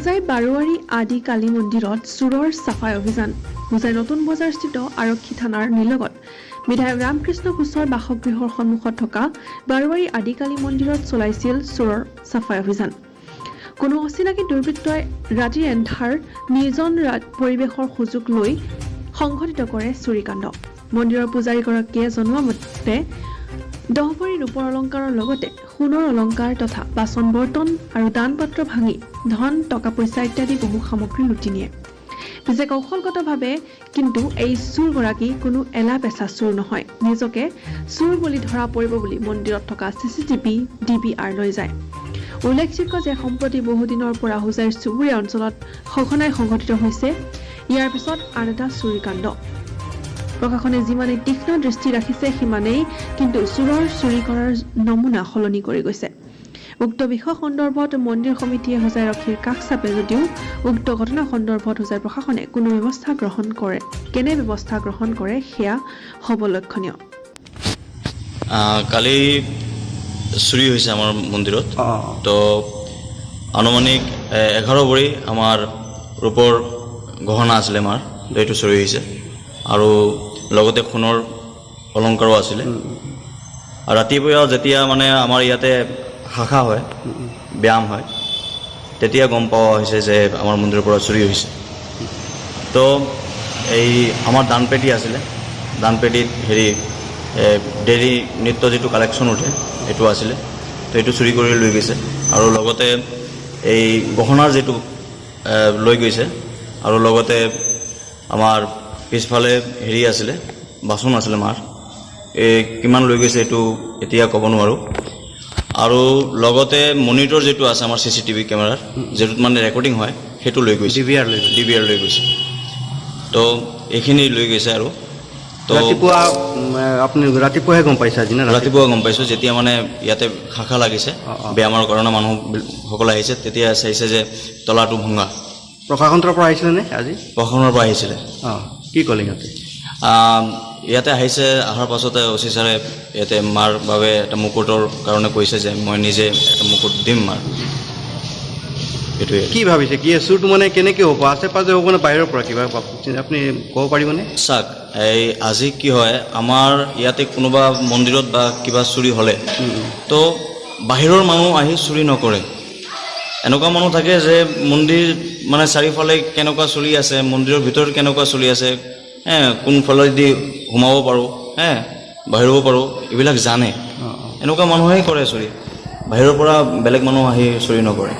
হোজাই বাৰোৱাৰী আদি কালী মন্দিৰত চোৰৰ চাফাই অভিযান। হোজাই নতুন বজাৰস্থিত আৰক্ষী থানাৰ নিলগত বিধায়ক ৰামকৃষ্ণ কোচৰ বাসগৃহৰ সন্মুখত থকা বাৰোৱাৰী আদি কালী মন্দিৰত চলাইছিল চোৰৰ চাফাই অভিযান। কোনো অচিনাকি দুৰ্বৃত্তই ৰাতিৰ এন্ধাৰ নিৰ্জন পৰিৱেশৰ সুযোগ লৈ সংঘটিত কৰে চুৰিকাণ্ড। মন্দিৰৰ পূজাৰীগৰাকীয়ে জনোৱা মতে 10 ভৰি ৰূপৰ অলংকাৰৰ লগতে সোণৰ অলংকাৰ তথা বাচন বৰ্তন আৰু দান পাত্ৰ ভাঙি ধন টকা পইচা ইত্যাদি বহু সামগ্ৰী লুটি নিয়ে। পিছে কৌশলগতভাৱে কিন্তু এই চোৰগৰাকী কোনো এলা পেচা চোৰ নহয়, নিজকে চোৰ বুলি ধৰা পৰিব বুলি মন্দিৰত থকা CCTV DVR লৈ যায়। উল্লেখযোগ্য যে সম্প্ৰতি বহুদিনৰ পৰা হোজাইৰ চুবুৰীয়া অঞ্চলত সঘনাই সংঘটিত হৈছে ইয়াৰ পিছত আন এটা চুৰিকাণ্ড। প্ৰশাসনে যিমানেই তীক্ষ্ণ দৃষ্টি ৰাখিছে সিমানেই কিন্তু চোৰৰ চুৰি কৰাৰ নমুনা সলনি কৰি গৈছে। উক্ত বিষয় সন্দৰ্ভত মন্দিৰ সমিতিয়ে হোজাই আৰক্ষীৰ কাষ চাপে যদিও উক্ত ঘটনা সন্দৰ্ভত হোজাই প্ৰশাসনে কোনো ব্যৱস্থা গ্ৰহণ কৰে সেয়া হ'ব লক্ষণীয়। কালি চুৰি হৈছে আমাৰ মন্দিৰত, তো আনুমানিক 11 ভৰি আমাৰ ৰূপৰ গহনা আছিলে আমাৰ, এইটো চুৰি হৈছে আৰু লগতে সোণৰ অলংকাৰো আছিলে। আৰু ৰাতিপুৱা যেতিয়া মানে আমাৰ ইয়াতে শাখা হয়, ব্যায়াম হয়, তেতিয়া গম পোৱা হৈছে যে আমাৰ মন্দিৰৰ পৰা চুৰি হৈছে। তো এই আমাৰ দানপেটী আছিলে, দানপেটীত ডেইলি নৃত্য যিটো কালেকশ্যন উঠে এইটো আছিলে, তো এইটো চুৰি কৰি লৈ গৈছে। আৰু লগতে এই গহনাৰ যিটো লৈ গৈছে আৰু লগতে আমাৰ পিছফালে আছিলে বাচন আছিলে মাৰ, কিমান লৈ গৈছে এইটো এতিয়া ক'ব নোৱাৰোঁ। আৰু লগতে মনিটৰ যিটো আছে আমাৰ CCTV কেমেৰাৰ যিটোত মানে ৰেকৰ্ডিং হয় সেইটো লৈ গৈছে, DVR লৈ গৈছে। তো এইখিনি লৈ গৈছে। আৰু তো আপুনি ৰাতিপুৱাহে গম পাইছে? আজি না ৰাতিপুৱা গম পাইছোঁ, যেতিয়া মানে ইয়াতে শাখা লাগিছে, ব্যায়ামৰ কাৰণে মানুহসকল আহিছে, তেতিয়া চাইছে যে তলাটো ভঙা। প্ৰশাসনৰ পৰা আহিছিলে নে আজি? প্ৰশাসনৰ পৰা আহিছিলে। কি ক'লে সিহঁতে? ইয়াতে আহিছে, অহাৰ পাছতে OC ছাৰে ইয়াতে মাৰ বাবে এটা মুকুটৰ কাৰণে কৈছে যে মই নিজে এটা মুকুট দিম মাৰ। এইটোৱে। কি ভাবিছে? কি চুৰটো মানে কেনেকৈ হ'ব? আছে পাছে হ'ব নে বাহিৰৰ পৰা কিবা আপুনি ক'ব পাৰিবনে? চাওক, এই আজি কি হয়, আমাৰ ইয়াতে কোনোবা মন্দিৰত বা কিবা চুৰি হ'লে তো বাহিৰৰ মানুহ আহি চুৰি নকৰে। এনেকুৱা মানুহ থাকে যে মন্দিৰ মানে চাৰিওফালে কেনেকুৱা চলি আছে, মন্দিৰৰ ভিতৰত কেনেকুৱা চলি আছে, কোনফালেদি সোমাব পাৰোঁ, বাহিৰব পাৰোঁ, এইবিলাক জানে। এনেকুৱা মানুহেই কৰে চুৰি, বাহিৰৰ পৰা বেলেগ মানুহ আহি চুৰি নকৰে।